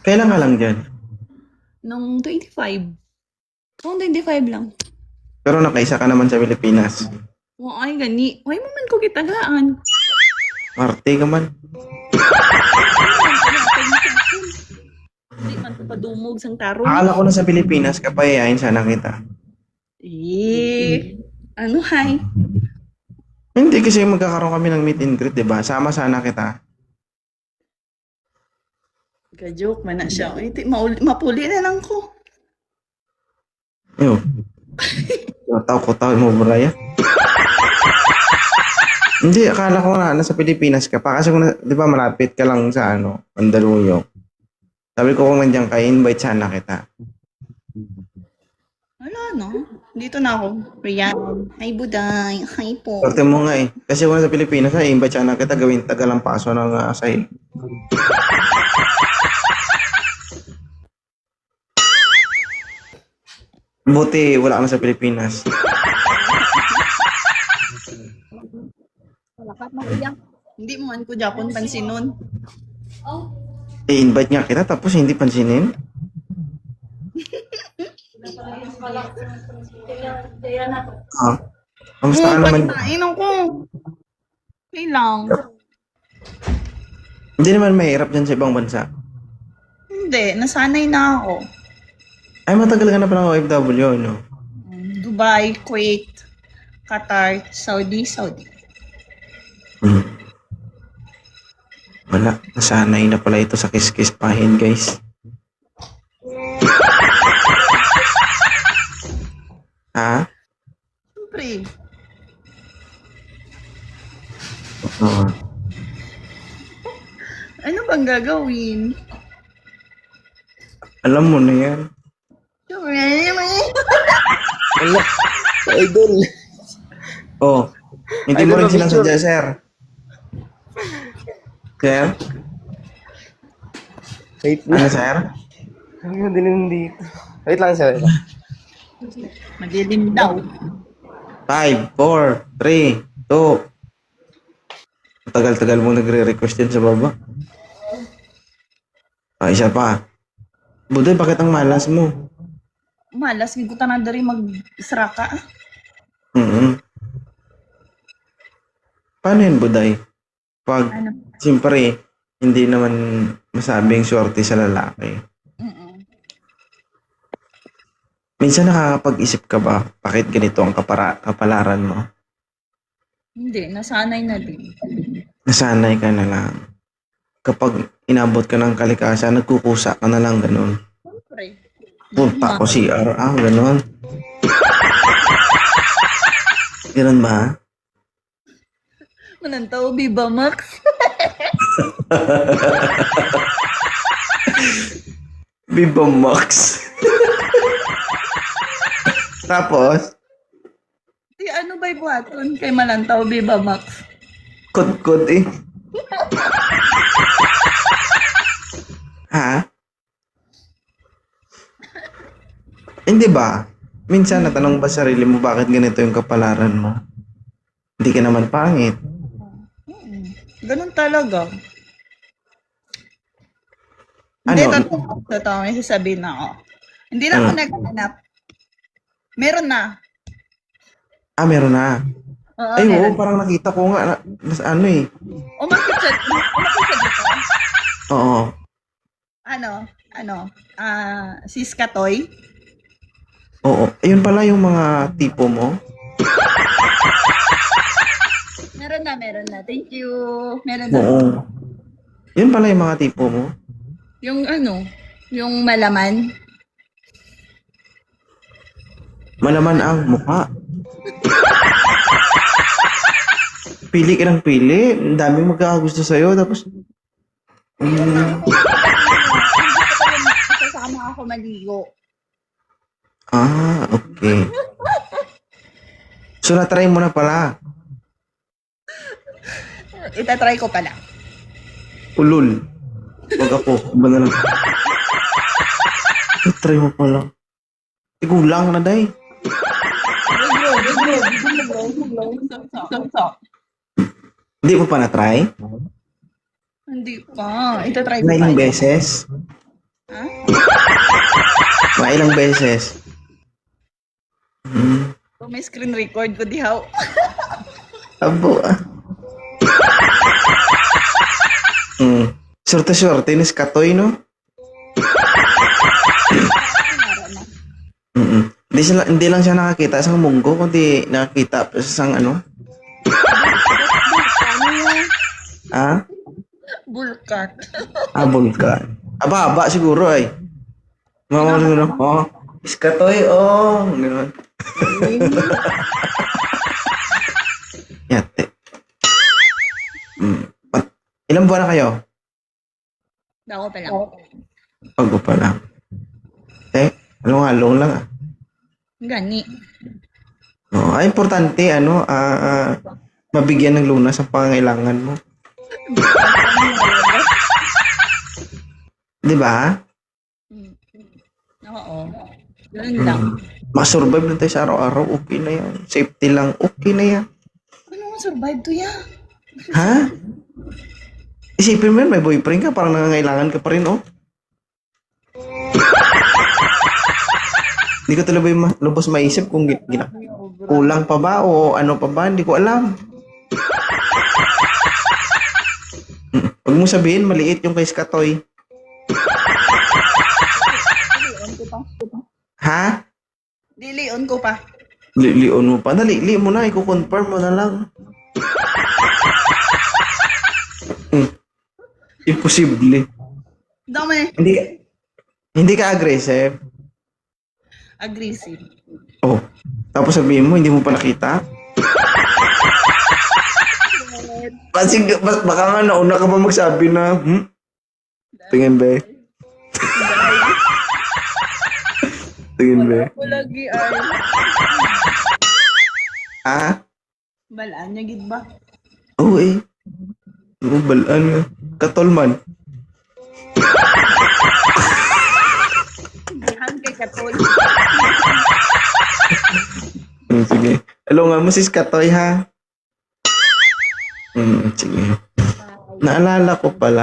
Kailan ka lang dyan? Nung 25. Nung 25 lang. Pero nakaisa ka naman sa Pilipinas. Ay, gani. Ay, man ko kitagaan. Marte ka man. Hindi man ko padumog sang tarong. Akala ko na sa Pilipinas ka pa, yayain sana kita. Ano, hay? Hindi kasi magkakaroon kami ng meet and greet, di ba? Sama sana kita. Ka-joke man na siya. Ay, mapuli na lang ko. Yo. Kotaw mo, Braya. Hindi, akala ko nga nasa Pilipinas ka pa. Kasi kung, di ba, malapit ka lang sa, Mandaluyong. Sabi ko kung nandiyan ka, invite sana kita. Wala, no? Dito na ako. Riyan. Hi, Buday. Hi po. Sorte mo nga eh. Kasi kung nasa Pilipinas, invite sana kita gawin Tagalampaso ng sahig. Buti, wala ka na sa Pilipinas. Wala ka maiyak. Hindi mo man ko Japon pansinon. I-invite nga kita tapos hindi pansinin. Ah, kamusta ka naman? Pagkain ako. Okay lang. Hindi naman mahirap dyan sa ibang bansa. Hindi, nasanay na ako. Ay, matagal ka na pala OFW, no? Dubai, Kuwait, Qatar, Saudi. Hmm. Wala, nasanay na pala ito sa kiss-kiss pahin, guys. Ha? Siyempre. Oo. Ano bang gagawin? Alam mo na yan. Wala. Idol. Oh, hindi mo rin sinasadya, sir. Sir? Wait Ano, lang. sir? Ano din dito? Wait lang, sir. Madilim daw. 5, 4, 3, 2. Tagal-tagal mo nagre-request din sa baba. Isa pa. Buday, bakit ang malas mo? Malas, gigutan na dari mag-isra ka. Paano yun, Buday? Pag, Ano? siyempre, hindi naman masabing swerte sa lalaki. Minsan nakakapag-isip ka ba, bakit ganito ang kapalaran mo? Hindi, nasanay na din. Nasanay ka na lang. Kapag inabot ka ng kalikasan, nagkukusa ka na lang, ganun. Siyempre. Punta ko CR, ganun. Ganun ba? Manantaw, Biba Max. Viva Max. Tapos, Di ano ba'y buhaton kay Malantaw, Biba Max? kod-kod eh. Ha? Hindi ba? Minsan natanong ba sarili mo bakit ganito yung kapalaran mo? Hindi ka naman pangit. Ganun talaga. Ano? Hindi, totoo. May sasabihin na ako. Hindi na ako naghanap. Meron na. Meron na. Oo, Ay, meron. oo, parang nakita ko nga, ano eh. Umakit siya dito. Oo. Sis Katoy. Oo. Ayun pala yung mga tipo mo. Meron na. Thank you. Meron na. Oo. Yun pala yung mga tipo mo. Yung yung malaman. Malaman ang mukha. Pili ka ng pili. Ang daming magkakagusto sa'yo. Tapos, Kasama ako maligo. okay. So, na-try mo na pala. Itatry ko pala. Ulul. Wag ako. Ba na lang. Na-try mo pala. Tigulang na, day. Hindi mo pa na-try? Hindi pa. Itatry ko Na pa. ilang beses? Mga ilang beses. Kung may screen record ko dihaw. Abo ah. Sorte-sorte ni Katoy, no? Hindi lang siya nakakita sa munggo, kundi nakakita pa sa isang ano. Ah? Bulkat. Bulkan. Aba siguro ay. Mama siguro. Oh, Iskatoy, oh. Ganun. Yate. Ilang buwan na kayo? Dako pa lang. Bago pa lang. Halong-halong lang ah. Gani. Oh, ay importante mabigyan ng lunas sa pangangailangan mo. 'Di ba? Oo. Ganun lang. Ma-survive lang tayo sa araw-araw, okay na yan. Safety lang, okay na yan. Ano nga survive to ya? Ha? Isipin mo yan, may boyfriend ka, parang nangangailangan ka pa rin, oh. Hindi ko talaga lubos maisip kung kulang pa ba o ano pa ba, hindi ko alam. Huwag mo sabihin, maliit yung kay Skatoy. Ha? Lilion ko pa. Lion mo pa. Li mo na, i-confirm mo na lang. Imposible. Dami. Hindi ka aggressive. Aggressive. Oh. Tapos sabihin mo, hindi mo pa nakita. Baka nga nauna ka pa magsabi na, tingin ba? Tingin ba? Ako lagi ay. Ah? Balaan niya gid ba? Oo eh. Balaan nga. Katolman. Dihan kay Katol. Sige. Hello nga mo sis Katoy ha. Sige. Naalala ko pala.